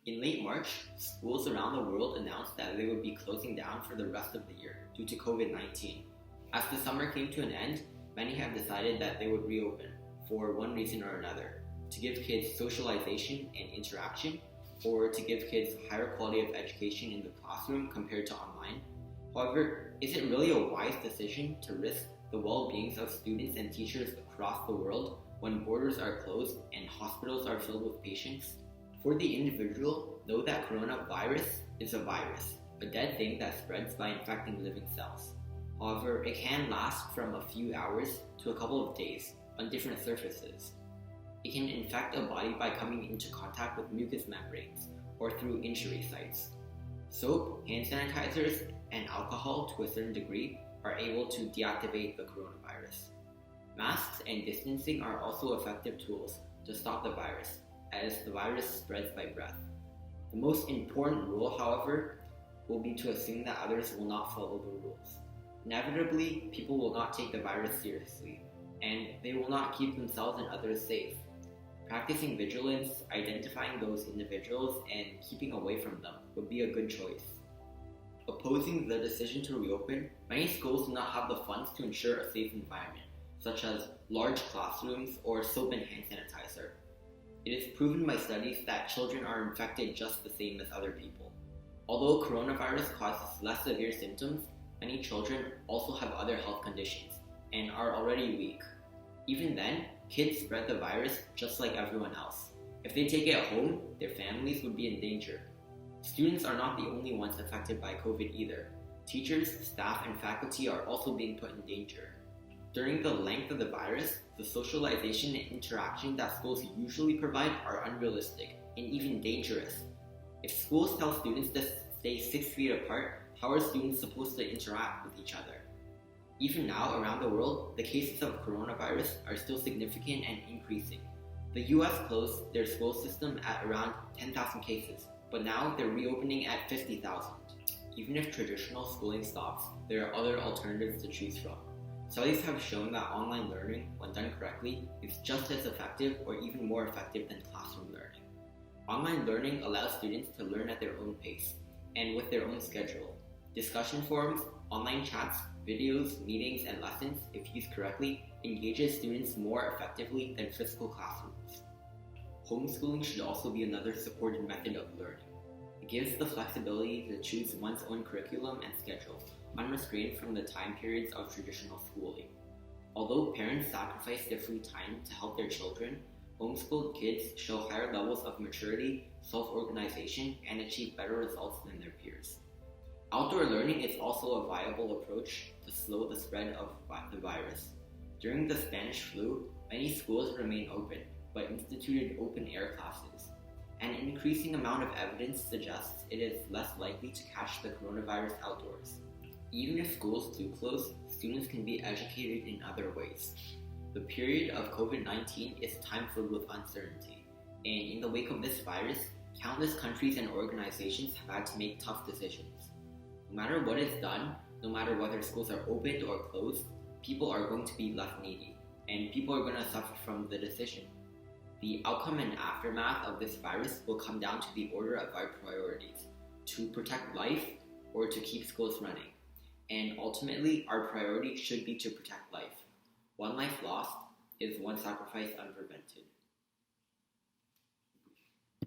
In late March, schools around the world announced that they would be closing down for the rest of the year due to COVID-19. As the summer came to an end, many have decided that they would reopen for one reason or another, to give kids socialization and interaction, or to give kids higher quality of education in the classroom compared to online. However, is it really a wise decision to risk the well-being of students and teachers across the world when borders are closed and hospitals are filled with patients? For the individual, know that coronavirus is a virus, a dead thing that spreads by infecting living cells. However, it can last from a few hours to a couple of days on different surfaces. It can infect a body by coming into contact with mucous membranes or through injury sites. Soap, hand sanitizers, and alcohol to a certain degree are able to deactivate the coronavirus. Masks and distancing are also effective tools to stop the virus, as the virus spreads by breath. The most important rule, however, will be to assume that others will not follow the rules. Inevitably, people will not take the virus seriously, and they will not keep themselves and others safe. Practicing vigilance, identifying those individuals, and keeping away from them would be a good choice. Opposing the decision to reopen, many schools do not have the funds to ensure a safe environment, such as large classrooms or soap and hand sanitizer. It is proven by studies that children are infected just the same as other people. Although coronavirus causes less severe symptoms, many children also have other health conditions and are already weak. Even then, kids spread the virus just like everyone else. If they take it at home, their families would be in danger. Students are not the only ones affected by COVID either. Teachers, staff, and faculty are also being put in danger. During the length of the virus, the socialization and interaction that schools usually provide are unrealistic and even dangerous. If schools tell students to stay 6 feet apart, how are students supposed to interact with each other? Even now, around the world, the cases of coronavirus are still significant and increasing. The US closed their school system at around 10,000 cases, but now they're reopening at 50,000. Even if traditional schooling stops, there are other alternatives to choose from. Studies have shown that online learning, when done correctly, is just as effective or even more effective than classroom learning. Online learning allows students to learn at their own pace and with their own schedule. Discussion forums, online chats, videos, meetings, and lessons, if used correctly, engages students more effectively than physical classrooms. Homeschooling should also be another supported method of learning. It gives the flexibility to choose one's own curriculum and schedule, unrestrained from the time periods of traditional schooling. Although parents sacrifice their free time to help their children, homeschooled kids show higher levels of maturity, self-organization, and achieve better results than their peers. Outdoor learning is also a viable approach to slow the spread of the virus. During the Spanish flu, many schools remained open, but instituted open-air classes. An increasing amount of evidence suggests it is less likely to catch the coronavirus outdoors. Even if schools do close, students can be educated in other ways. The period of COVID-19 is time filled with uncertainty, and in the wake of this virus, countless countries and organizations have had to make tough decisions. No matter what is done, no matter whether schools are opened or closed, people are going to be left needy, and people are going to suffer from the decision. The outcome and aftermath of this virus will come down to the order of our priorities, to protect life or to keep schools running. And ultimately, our priority should be to protect life. One life lost is one sacrifice unprevented.